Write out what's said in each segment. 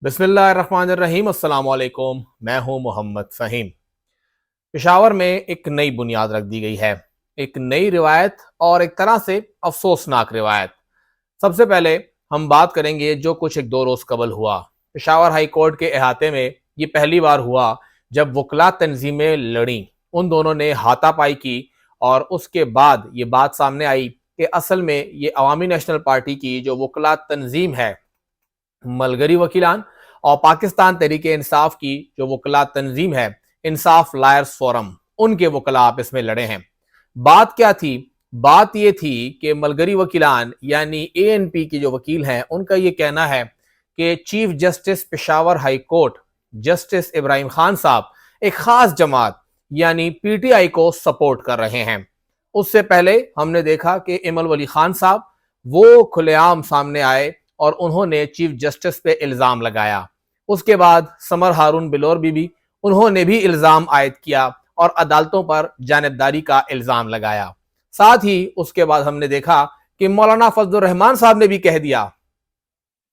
बिस्मिल्लाहिर्रहमानिर्रहीम। अस्सलाम वालेकुम। मैं हूं मोहम्मद फ़हीम। पेशावर में एक नई बुनियाद रख दी गई है, एक नई रिवायत और एक तरह से अफसोसनाक रिवायत। सबसे पहले हम बात करेंगे जो कुछ एक दो रोज़ कबल हुआ। पेशावर हाई कोर्ट के अहाते में ये पहली बार हुआ जब वकला तंजीमें लड़ी, उन दोनों ने हाथापाई की और उसके बाद ये बात सामने आई कि असल में ये अवामी नेशनल पार्टी की जो वकला तंजीम है, मलगरी वकीलान, और पाकिस्तान तहरीके इंसाफ की जो वकला तंजीम है, इंसाफ लायर्स फोरम, उनके वकला आपस में लड़े हैं। बात क्या थी? बात यह थी कि मलगरी वकीलान यानी ANP की जो वकील हैं, उनका यह कहना है कि chief justice Peshawar high court justice Ibrahim Khan साहब एक खास जमात यानी PTI को सपोर्ट कर रहे हैं। उससे पहले हमने देखा कि इमल वली खान साहब वो खुलेआम सामने आए और उन्होंने चीफ जस्टिस पे इल्जाम लगाया। उसके बाद समर हारून बिलोर भी उन्होंने भी इल्जाम आयद किया और अदालतों पर जानिबदारी का इल्जाम लगाया। साथ ही उसके बाद हमने देखा कि मौलाना फजलुर रहमान साहब ने भी कह दिया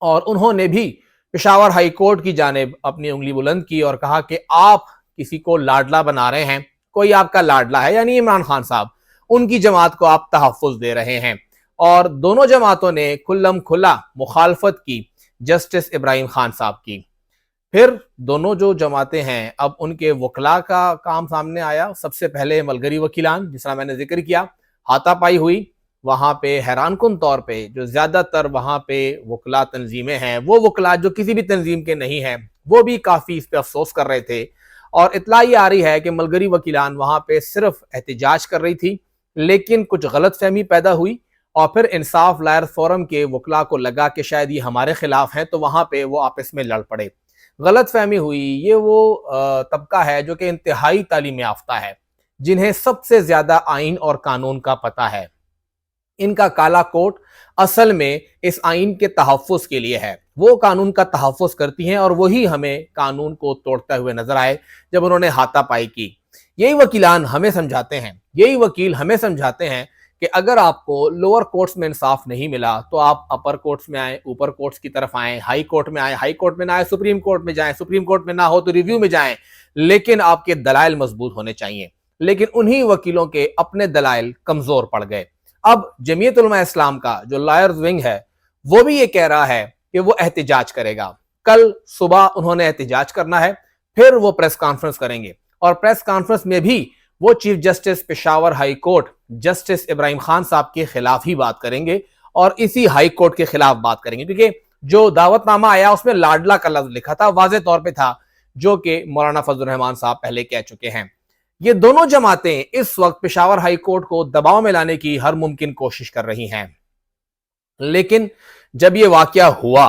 और उन्होंने भी पेशावर हाई कोर्ट की जानिब अपनी उंगली बुलंद की और कहा कि आप किसी को लाडला बना रहे हैं, कोई आपका लाडला है यानी इमरान खान साहब, उनकी जमात को आप तहफ़्फ़ुज़ दे रहे हैं। और दोनों जमातों ने खुल्लम खुला मुखालफत की जस्टिस इब्राहिम खान साहब की। फिर दोनों जो जमातें हैं, अब उनके वकला का काम सामने आया। सबसे पहले मलगरी वकीलान, जिसका मैंने जिक्र किया, हाथापाई हुई। वहां पे हैरानकुन तौर पे जो ज्यादातर वहां पे वकला तंजीमें हैं, वो वकला जो किसी भी तंजीम के नहीं हैं, वो भी काफी इस पर अफसोस कर रहे थे। और इतला ये आ रही है कि मलगरी वकीलान वहां पे सिर्फ एहतजाज कर रही थी, लेकिन कुछ गलत फहमी पैदा हुई और फिर इंसाफ लायर फोरम के वकला को लगा कि शायद ये हमारे खिलाफ हैं, तो वहां पे वो आपस में लड़ पड़े। गलत फहमी हुई। ये वो तबका है जो कि इंतहाई तालीम याफ्ता है, जिन्हें सबसे ज्यादा आइन और कानून का पता है। इनका काला कोट असल में इस आइन के तहफ़्फ़ुज़ के लिए है। वो कानून का तहफ़्फ़ुज़ करती हैं और वही हमें कानून को तोड़ते हुए नजर आए जब उन्होंने हाथापाई की। यही वकीलान हमें समझाते हैं, यही वकील हमें समझाते हैं कि अगर आपको लोअर कोर्ट्स में इंसाफ नहीं मिला तो आप अपर कोर्ट्स में आए, ऊपर कोर्ट्स की तरफ आए, हाई कोर्ट में आए, हाई कोर्ट में ना आए सुप्रीम कोर्ट में जाएं, सुप्रीम कोर्ट में ना हो तो रिव्यू में जाएं, लेकिन आपके दलाइल मजबूत होने चाहिए। लेकिन उन्हीं वकीलों के अपने दलाइल कमजोर पड़ गए। अब जमीयत उलमा इस्लाम का जो लॉयर्स विंग है, वो भी ये कह रहा है कि वो एहतिजाज करेगा। कल सुबह उन्होंने एहतिजाज करना है, फिर वो प्रेस कॉन्फ्रेंस करेंगे और प्रेस कॉन्फ्रेंस में भी वो chief justice Peshawar high court justice Ibrahim Khan साहब के खिलाफ ही बात करेंगे और इसी हाई कोर्ट के खिलाफ बात करेंगे, क्योंकि जो दावतनामा आया उसमें लाडला का लफ्ज लिखा था, वाज़े तौर पे था, जो कि मौलाना फजलुर रहमान साहब पहले कह चुके हैं। ये दोनों जमातें इस वक्त पेशावर हाई कोर्ट को दबाव में लाने की हर मुमकिन कोशिश कर रही हैं। लेकिन जब ये वाकया हुआ,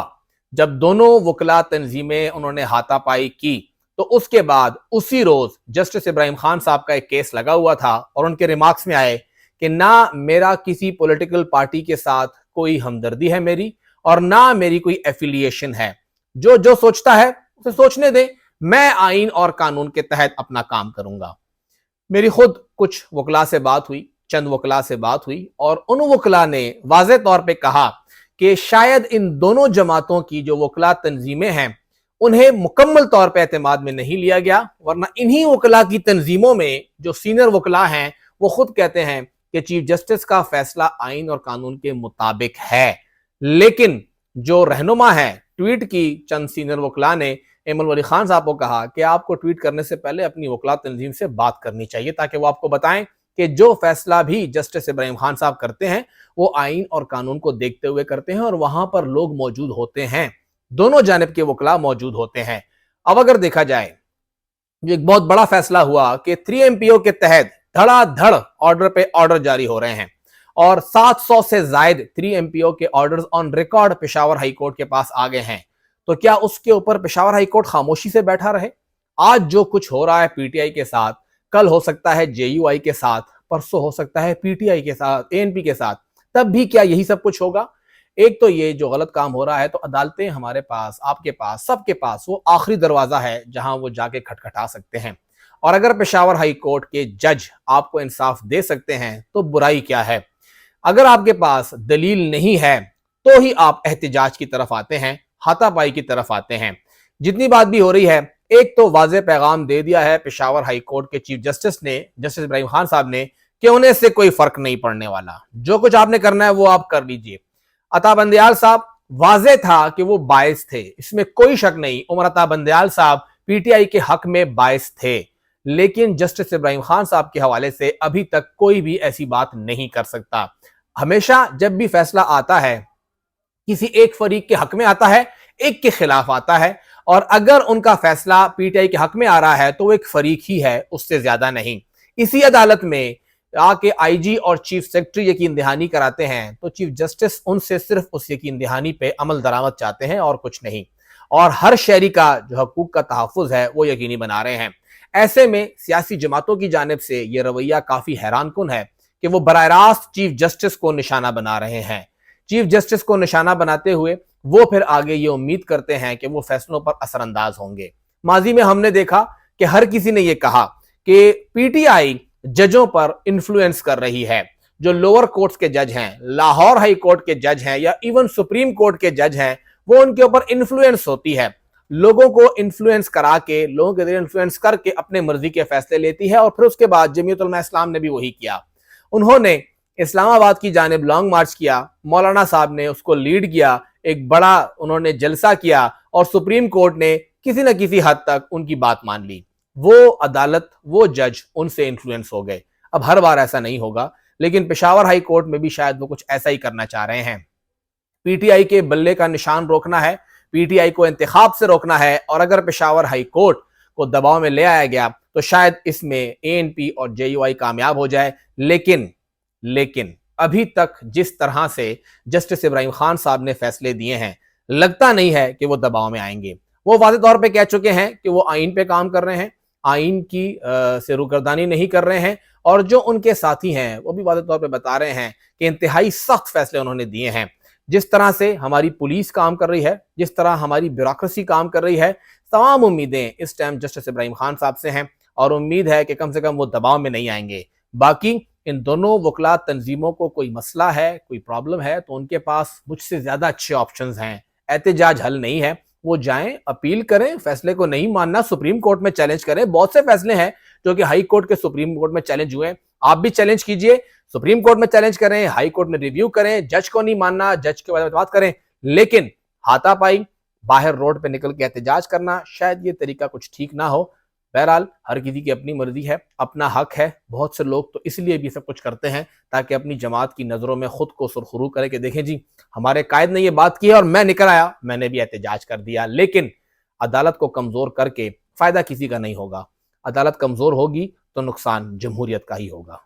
जब दोनों वकला तंजीमें उन्होंने हाथापाई की, तो उसके बाद उसी रोज जस्टिस इब्राहिम खान साहब का एक केस लगा हुआ था और उनके रिमार्क्स में आए कि ना मेरा किसी पॉलिटिकल पार्टी के साथ कोई हमदर्दी है मेरी, और ना मेरी कोई एफिलिएशन है। जो जो सोचता है उसे सोचने दे, मैं आइन और कानून के तहत अपना काम करूंगा। मेरी खुद कुछ वकला से बात हुई, चंद वकला से बात हुई, और उन वकला ने वाज़े तौर पे कहा कि शायद इन दोनों जमातों की जो वकला तंजीमें हैं, उन्हें मुकम्मल तौर पे एतमाद में नहीं लिया गया, वरना इन्हीं वकला की तंजीमों में जो सीनियर वकला हैं, वो खुद कहते हैं कि चीफ जस्टिस का फैसला आइन और कानून के मुताबिक है। लेकिन जो रहनुमा है, ट्वीट की चंद सीनियर वकला ने इमल वली खान साहब को कहा कि आपको ट्वीट करने से पहले अपनी वकला तंजीम से बात करनी चाहिए, ताकि वो आपको बताएं कि जो फैसला भी जस्टिस इब्राहिम खान साहब करते हैं वो आइन और कानून को देखते हुए करते हैं और वहां पर लोग मौजूद होते हैं, दोनों जानिब के वकला मौजूद होते हैं। अब अगर देखा जाए, एक बहुत बड़ा फैसला हुआ कि 3 MPO के तहत धड़ाधड़ ऑर्डर पे ऑर्डर जारी हो रहे हैं और 700 से ज्यादा 3 MPO के orders on record Peshawar high court के पास आ गए हैं। तो क्या उसके ऊपर पेशावर हाई कोर्ट खामोशी से बैठा रहे? आज जो कुछ हो रहा है PTI के साथ, कल हो सकता है JUI के साथ, परसों हो सकता है PTI के साथ, ANP के साथ, तब भी क्या यही सब कुछ होगा? एक तो ये जो गलत काम हो रहा है, तो अदालतें हमारे पास, आपके पास, सबके पास वो आखिरी दरवाजा है जहां वो जाके खटखटा सकते हैं। और अगर पेशावर हाई कोर्ट के जज आपको इंसाफ दे सकते हैं तो बुराई क्या है? अगर आपके पास दलील नहीं है तो ही आप एहतिजाज की तरफ आते हैं, हाथापाई की तरफ आते हैं। जितनी बात भी हो रही है, एक तो वाज़ेह पैगाम दे दिया है पेशावर हाई कोर्ट के चीफ जस्टिस ने, जस्टिस इब्राहिम खान साहब ने, कि उन्हें इससे कोई फर्क नहीं पड़ने वाला, जो कुछ आपने करना है वो आप कर लीजिए। अता बंदयाल साहब, वाज़ेह था कि वो बायस थे, इसमें कोई शक नहीं, उमर अता बंदयाल साहब पीटीआई के हक में बायस थे, लेकिन जस्टिस इब्राहिम खान साहब के हवाले से अभी तक कोई भी ऐसी बात नहीं कर सकता। हमेशा जब भी फैसला आता है, किसी एक फरीक के हक में आता है, एक के खिलाफ आता है, और अगर उनका फैसला पीटीआई के हक में आ रहा है तो वो एक फरीक ही है, उससे ज्यादा नहीं। इसी अदालत में आके आईजी और चीफ सेक्रेटरी यकीन दहानी कराते हैं तो चीफ जस्टिस उनसे सिर्फ उस यकीन दहानी पे अमल दरामद चाहते हैं और कुछ नहीं, और हर शहरी का जो हकूक का तहफ़्फ़ुज़ है वो यकीनी बना रहे हैं। ऐसे में सियासी जमातों की जानिब से यह रवैया काफी हैरानकुन है कि वो बराह रास्त चीफ जस्टिस को निशाना बना रहे हैं। चीफ जस्टिस को निशाना बनाते हुए वो फिर आगे ये उम्मीद करते हैं कि वो फैसलों पर असरअंदाज होंगे। माजी में हमने देखा कि हर किसी ने यह कहा कि पीटीआई जजों पर इन्फ्लुएंस कर रही है। जो लोअर कोर्ट्स के जज हैं, लाहौर हाई कोर्ट के जज हैं या इवन सुप्रीम कोर्ट के जज हैं, वो उनके ऊपर इन्फ्लुएंस होती है, लोगों को इन्फ्लुएंस करा के, लोगों के जरिए इन्फ्लुएंस करके अपने मर्जी के फैसले लेती है। और फिर उसके बाद जमीयत उलमा इस्लाम ने भी वही किया। उन्होंने इस्लामाबाद की जानिब लॉन्ग मार्च किया, मौलाना साहब ने उसको लीड किया, एक बड़ा उन्होंने जलसा किया और सुप्रीम कोर्ट ने किसी न किसी हद तक उनकी बात मान ली। वो अदालत, वो जज उनसे इन्फ्लुएंस हो गए। अब हर बार ऐसा नहीं होगा, लेकिन पेशावर हाई कोर्ट में भी शायद वो कुछ ऐसा ही करना चाह रहे हैं। पीटीआई के बल्ले का निशान रोकना है, पीटीआई को इंतखाब से रोकना है, और अगर पेशावर हाई कोर्ट को दबाव में ले आया गया तो शायद इसमें एएनपी और जेयूआई कामयाब हो जाए। लेकिन अभी तक जिस तरह से जस्टिस इब्राहिम खान साहब ने फैसले दिए हैं, लगता नहीं है कि वो दबाव में आएंगे। वो वाज़ेह तौर पे कह चुके हैं कि वो आइन पे काम कर रहे हैं, आइन की से रुगर्दानी नहीं कर रहे हैं, और जो उनके साथी हैं वो भी वाज़ेह तौर पे बता रहे हैं कि इंतहाई सख्त फैसले उन्होंने दिए हैं। जिस तरह से हमारी पुलिस काम कर रही है, जिस तरह हमारी ब्यूरोक्रेसी काम कर रही है, तमाम उम्मीदें इस टाइम जस्टिस इब्राहिम खान साहब से हैं, और उम्मीद है कि कम से कम वो दबाव में नहीं आएंगे। बाकी इन दोनों वकला तंजीमों को कोई मसला है, कोई प्रॉब्लम है, तो उनके पास मुझसे ज्यादा अच्छे ऑप्शंस हैं। एहतजाज हल नहीं है, वो जाएं, अपील करें, फैसले को नहीं मानना सुप्रीम कोर्ट में चैलेंज करें। बहुत से फैसले हैं जो कि हाई कोर्ट के सुप्रीम कोर्ट में चैलेंज हुए, आप भी चैलेंज कीजिए, सुप्रीम कोर्ट में चैलेंज करें, हाई कोर्ट में रिव्यू करें, जज को नहीं मानना, जज के बारे में बात करें, लेकिन हाथापाई, बाहर रोड पे निकल के एहतजाज करना, शायद ये तरीका कुछ ठीक ना हो। बहरहाल हर किसी की अपनी मर्जी है, अपना हक है। बहुत से लोग तो इसलिए भी सब कुछ करते हैं ताकि अपनी जमात की नजरों में खुद को सुरखरू करे कि देखें जी, हमारे कायद ने ये बात की है और मैं निकल आया, मैंने भी एहतजाज कर दिया। लेकिन अदालत को कमजोर करके फायदा किसी का नहीं होगा। अदालत कमजोर होगी तो नुकसान जमहूरियत का ही होगा।